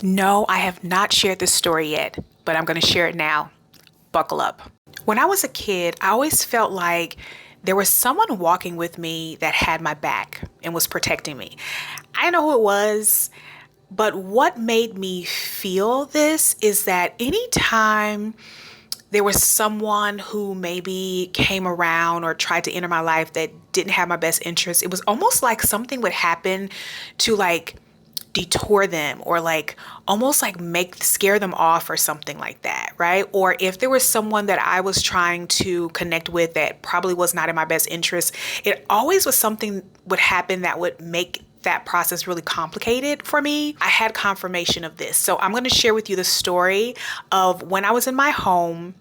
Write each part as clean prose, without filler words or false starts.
No, I have not shared this story yet, but I'm going to share it now. Buckle up. When I was a kid, I always felt like there was someone walking with me that had my back and was protecting me. I didn't know who it was, but what made me feel this is that anytime there was someone who maybe came around or tried to enter my life that didn't have my best interest, it was almost like something would happen to detour them or almost make scare them off or something like that, right? Or if there was someone that I was trying to connect with that probably was not in my best interest, it always was something would happen that would make that process really complicated for me. I had confirmation of this. So I'm going to share with you the story of when I was in my home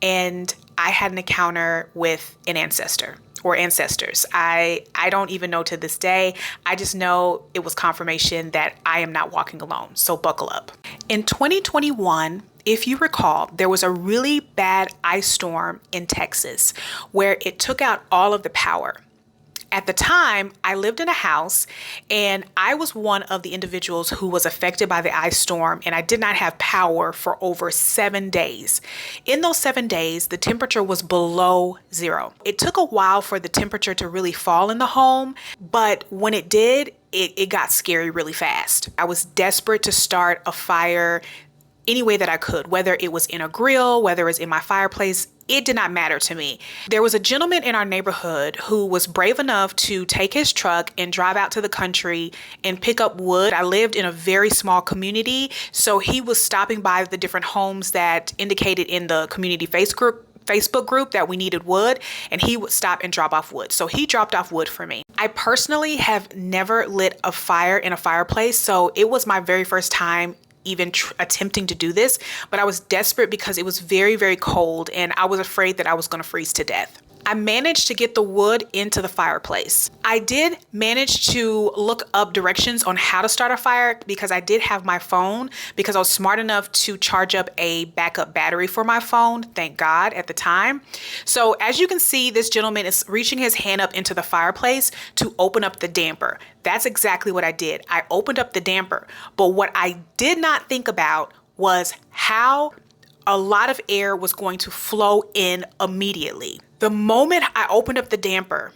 and I had an encounter with an ancestor or ancestors. I don't even know to this day. I just know it was confirmation that I am not walking alone. So buckle up. In 2021, if you recall, there was a really bad ice storm in Texas where it took out all of the power. At the time, I lived in a house and I was one of the individuals who was affected by the ice storm, and I did not have power for over 7 days. In those 7 days, the temperature was below zero. It took a while for the temperature to really fall in the home, but when it did, it got scary really fast. I was desperate to start a fire any way that I could, whether it was in a grill, whether it was in my fireplace. It did not matter to me. There was a gentleman in our neighborhood who was brave enough to take his truck and drive out to the country and pick up wood. I lived in a very small community, so he was stopping by the different homes that indicated in the community Facebook group that we needed wood, and he would stop and drop off wood. So he dropped off wood for me. I personally have never lit a fire in a fireplace, so it was my very first time even attempting to do this, but I was desperate because it was very, very cold and I was afraid that I was going to freeze to death. I managed to get the wood into the fireplace. I did manage to look up directions on how to start a fire because I did have my phone, because I was smart enough to charge up a backup battery for my phone, thank God, at the time. So as you can see, this gentleman is reaching his hand up into the fireplace to open up the damper. That's exactly what I did. I opened up the damper, but what I did not think about was how a lot of air was going to flow in immediately. The moment I opened up the damper,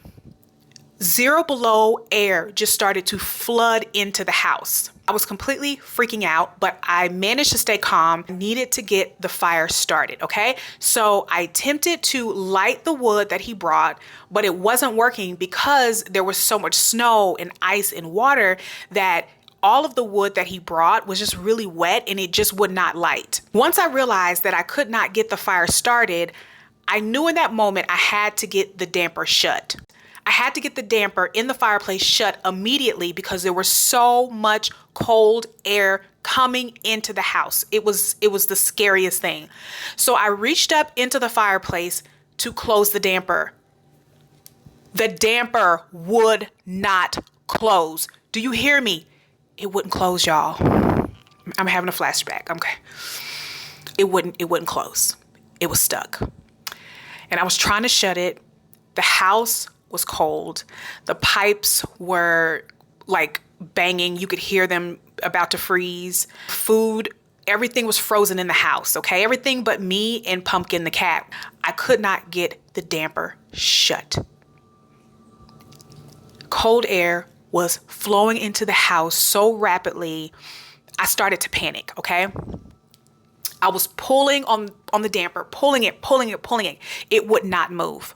zero below air just started to flood into the house. I was completely freaking out, but I managed to stay calm. I needed to get the fire started, okay? So I attempted to light the wood that he brought, but it wasn't working because there was so much snow and ice and water that all of the wood that he brought was just really wet and it just would not light. Once I realized that I could not get the fire started, I knew in that moment I had to get the damper shut. I had to get the damper in the fireplace shut immediately because there was so much cold air coming into the house. It was the scariest thing. So I reached up into the fireplace to close the damper. The damper would not close. Do you hear me? It wouldn't close, y'all. I'm having a flashback. Okay. It wouldn't close. It was stuck. And I was trying to shut it. The house was cold. The pipes were banging. You could hear them about to freeze. Food, everything was frozen in the house, okay? Everything but me and Pumpkin the cat. I could not get the damper shut. Cold air was flowing into the house so rapidly, I started to panic, okay? I was pulling on the damper, pulling it. It would not move.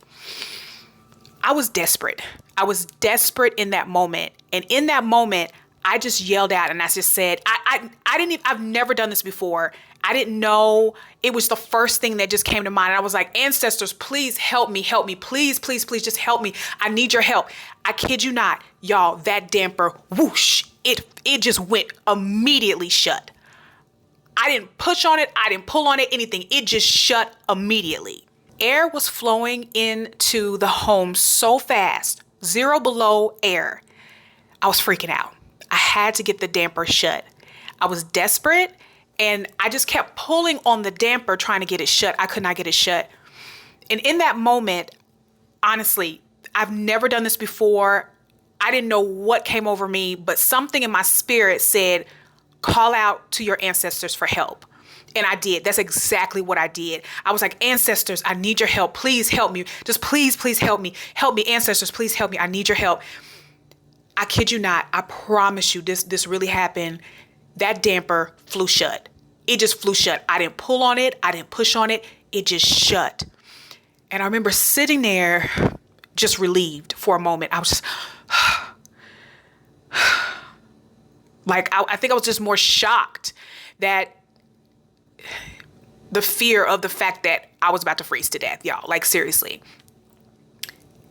I was desperate. I was desperate in that moment. And in that moment, I just yelled out and I just said, I've never done this before. I didn't know. It was the first thing that just came to mind. And I was like, ancestors, please help me. Please, just help me. I need your help. I kid you not, y'all, that damper, whoosh, it just went immediately shut. I didn't push on it. I didn't pull on it, anything. It just shut immediately. Air was flowing into the home so fast, zero below air. I was freaking out. I had to get the damper shut. I was desperate and I just kept pulling on the damper trying to get it shut. I could not get it shut. And in that moment, honestly, I've never done this before. I didn't know what came over me, but something in my spirit said, call out to your ancestors for help. And I did. That's exactly what I did. I was like, ancestors, I need your help. Please help me. Just please, please help me. Help me, ancestors, please help me. I need your help. I kid you not. I promise you this really happened. That damper flew shut. It just flew shut. I didn't pull on it. I didn't push on it. It just shut. And I remember sitting there just relieved for a moment. I was just like, I think I was just more shocked that the fear of the fact that I was about to freeze to death, y'all, like seriously.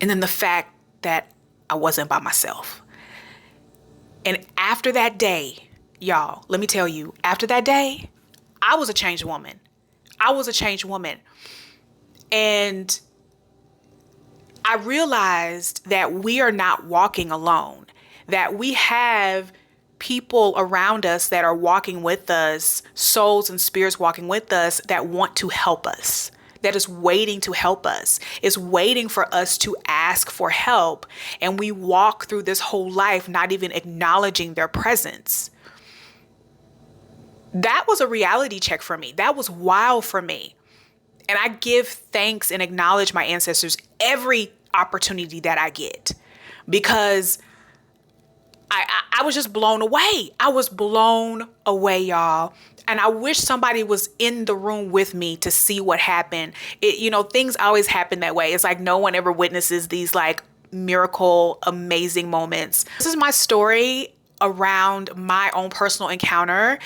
And then the fact that I wasn't by myself. And after that day, y'all, let me tell you, after that day, I was a changed woman. I was a changed woman. And I realized that we are not walking alone, that we have people around us that are walking with us, souls and spirits walking with us that want to help us, that is waiting to help us, is waiting for us to ask for help. And we walk through this whole life not even acknowledging their presence. That was a reality check for me. That was wild for me. And I give thanks and acknowledge my ancestors every opportunity that I get, because I was just blown away. I was blown away, y'all. And I wish somebody was in the room with me to see what happened. Things always happen that way. It's like no one ever witnesses these like miracle, amazing moments. This is my story around my own personal encounter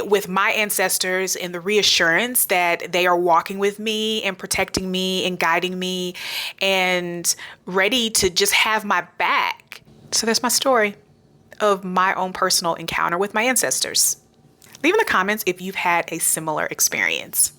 with my ancestors and the reassurance that they are walking with me and protecting me and guiding me and ready to just have my back. So that's my story of my own personal encounter with my ancestors. Leave in the comments if you've had a similar experience.